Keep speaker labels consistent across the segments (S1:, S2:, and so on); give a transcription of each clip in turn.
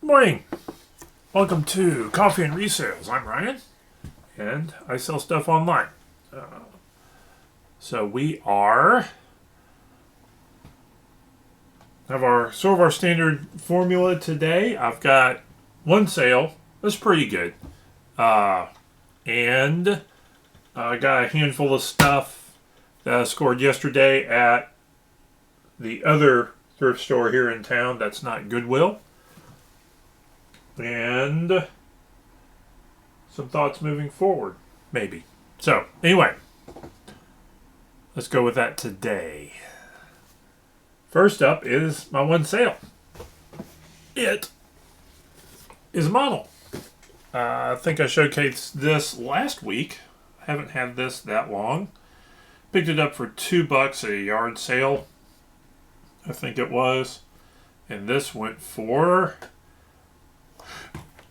S1: Morning. Welcome to Coffee and Resales. I'm Ryan, and I sell stuff online. So we have our sort of our standard formula today. I've got one sale that's pretty good, and I got a handful of stuff that I scored yesterday at the other thrift store here in town. That's not Goodwill. And some thoughts moving forward, maybe. So, anyway, let's go with that today. First up is my one sale. It is a model. I think I showcased this last week. I haven't had this that long. Picked it up for $2 at a yard sale, I think it was. And this went for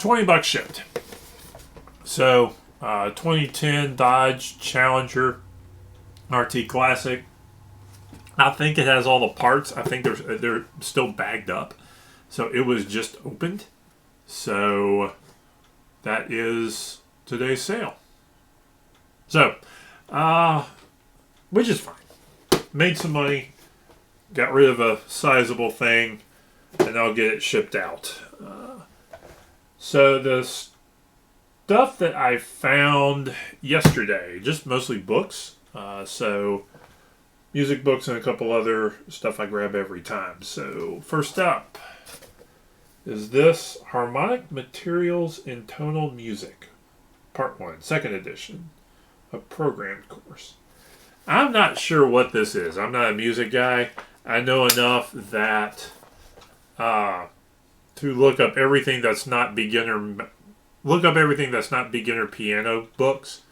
S1: $20 shipped. So, 2010 Dodge Challenger RT Classic. I think it has all the parts. I think they're still bagged up. So it was just opened. So that is today's sale. So, which is fine. Made some money. Got rid of a sizable thing. And I'll get it shipped out. So the stuff that I found yesterday, just mostly books. So music books and a couple other stuff I grab every time. So first up is this Harmonic Materials in Tonal Music, Part 1, Second Edition, a programmed course. I'm not sure what this is. I'm not a music guy. I know enough that to look up everything that's not beginner piano books,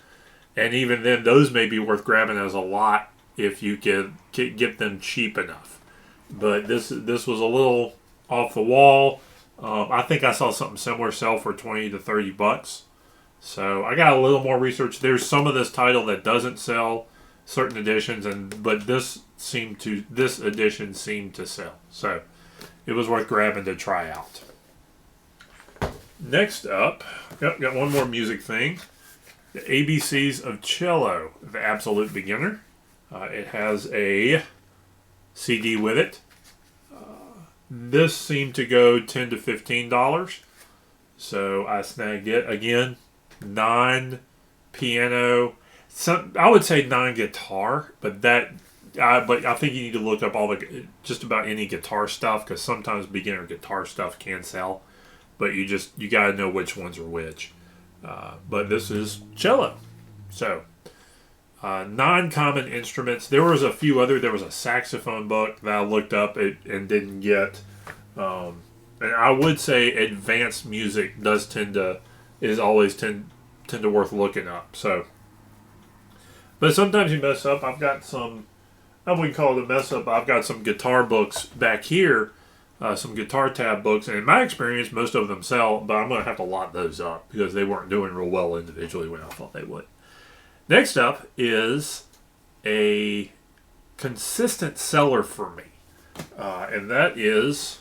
S1: and even then those may be worth grabbing as a lot if you can get them cheap enough. But this was a little off the wall. I think I saw something similar sell for $20 to $30. So I got a little more research. There's some of this title that doesn't sell certain editions, but this edition seemed to sell. So it was worth grabbing to try out. Next up, got one more music thing. The ABCs of Cello, the Absolute Beginner. It has a CD with it. This seemed to go $10 to $15. So I snagged it. Again, non-piano. I would say non-guitar, but I think you need to look up just about any guitar stuff, because sometimes beginner guitar stuff can sell, but you got to know which ones are which. But this is cello. So, non-common instruments. There was a saxophone book that I looked up and didn't get. And I would say advanced music is always tend to worth looking up. So, but sometimes you mess up. I've got some, I wouldn't call it a mess up. I've got some guitar books back here, some guitar tab books, and in my experience, most of them sell, but I'm going to have to lot those up because they weren't doing real well individually when I thought they would. Next up is a consistent seller for me, and that is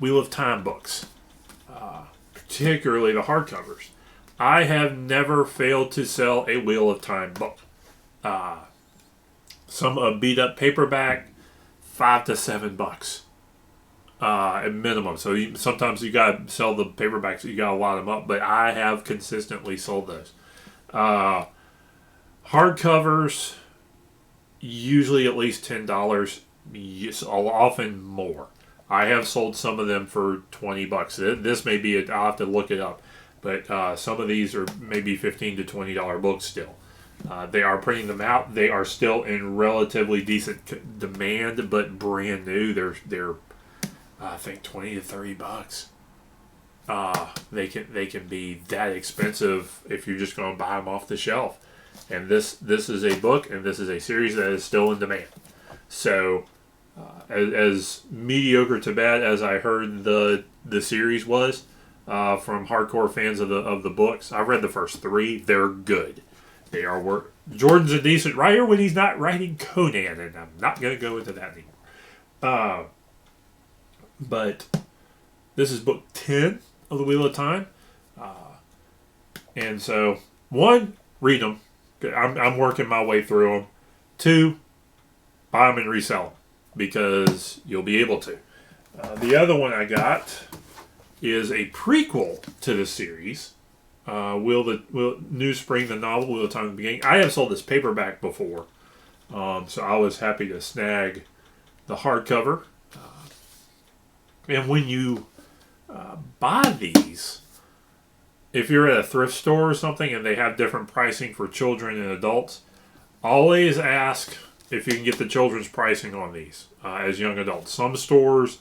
S1: Wheel of Time books, particularly the hardcovers. I have never failed to sell a Wheel of Time book. Some beat up paperback, $5 to $7 at minimum. So sometimes you got to sell the paperbacks. You got to lot them up. But I have consistently sold those. Hardcovers, usually at least $10. Often more. I have sold some of them for $20. This may be I'll have to look it up. But some of these are maybe $15 to $20 books still. They are printing them out. They are still in relatively decent demand, but brand new. They're I think $20 to $30. They can be that expensive if you're just going to buy them off the shelf. And this is a book, and this is a series that is still in demand. So as mediocre to bad as I heard the series was, from hardcore fans of the books. I've read the first 3. They're good. They are Jordan's a decent writer when he's not writing Conan, and I'm not going to go into that anymore. But This is book 10 of the Wheel of Time. And so, one, read them. I'm working my way through them. Two, buy them and resell them because you'll be able to. The other one I got is a prequel to the series. New Spring, the novel, Wheel of Time at the beginning. I have sold this paperback before, so I was happy to snag the hardcover. And when you buy these, if you're at a thrift store or something and they have different pricing for children and adults, always ask if you can get the children's pricing on these as young adults. Some stores,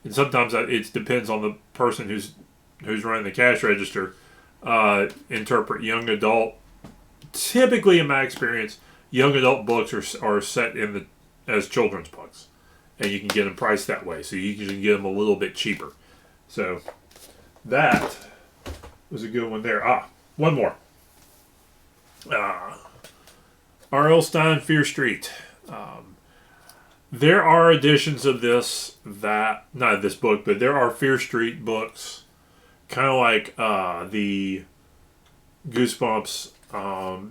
S1: and sometimes it depends on the person who's running the cash register, interpret young adult. Typically, in my experience, young adult books are set as children's books, and you can get them priced that way. So you can get them a little bit cheaper. So that was a good one there. One more. R.L. Stine, Fear Street. There are editions of this not this book, but there are Fear Street books, kind of like the Goosebumps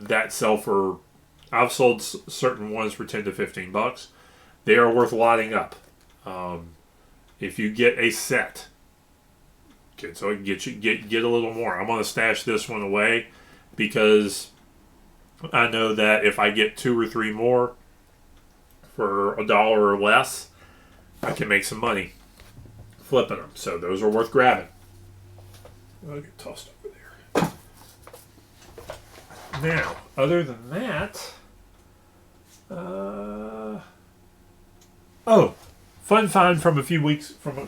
S1: that sell for. I've sold certain ones for $10 to $15. They are worth lotting up. If you get a set, so I can get a little more. I'm gonna stash this one away because I know that if I get 2 or 3 more for $1 or less, I can make some money flipping them. So those are worth grabbing. I'll get tossed over there. Now, other than that, fun find from a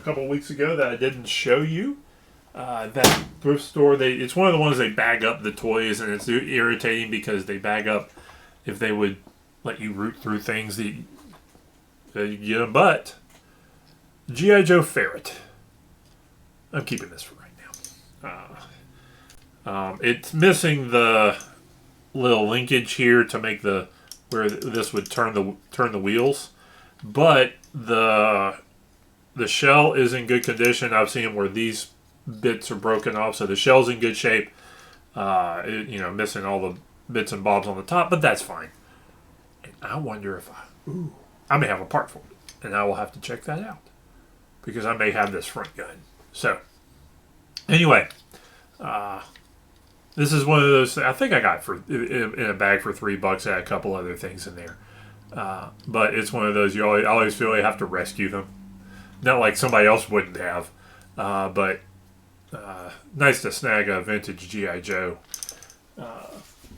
S1: couple of weeks ago that I didn't show you. That thrift store, it's one of the ones they bag up the toys, and it's irritating because they bag up if they would let you root through things that you get them. But G.I. Joe Ferret, I'm keeping this for right now. It's missing the little linkage here to make where this would turn the wheels, but the shell is in good condition. I've seen where these bits are broken off, so the shell's in good shape. Missing all the bits and bobs on the top, but that's fine. And I wonder if I may have a part for it, and I will have to check that out because I may have this front gun. So anyway, this is one of those. I think I got in a bag for $3. I had a couple other things in there, but it's one of those you always feel you have to rescue them. Not like somebody else wouldn't have, but nice to snag a vintage G.I. Joe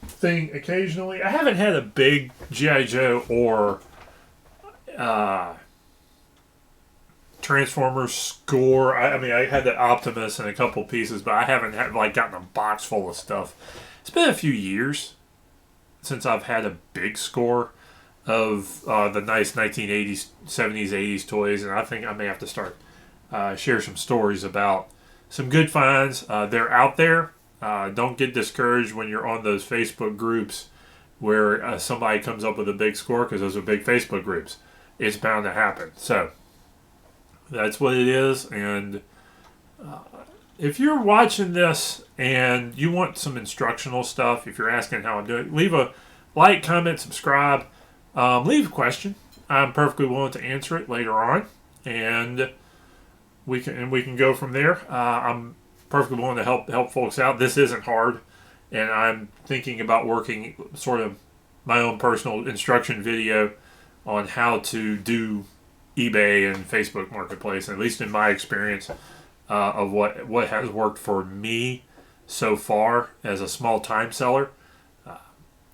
S1: thing occasionally. I haven't had a big G.I. Joe or Transformers score. I had the Optimus and a couple pieces, but I haven't gotten a box full of stuff. It's been a few years since I've had a big score of the nice 1980s, 70s, 80s toys, and I think I may have to start share some stories about some good finds. They're out there. Don't get discouraged when you're on those Facebook groups where somebody comes up with a big score, because those are big Facebook groups. It's bound to happen. So that's what it is. And if you're watching this and you want some instructional stuff, if you're asking how I'm doing, leave a like, comment, subscribe, leave a question. I'm perfectly willing to answer it later on, and we can go from there. I'm perfectly willing to help folks out. This isn't hard, and I'm thinking about working sort of my own personal instruction video on how to do eBay and Facebook Marketplace, at least in my experience of what has worked for me so far as a small time seller.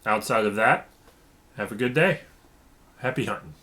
S1: Outside of that, have a good day. Happy hunting.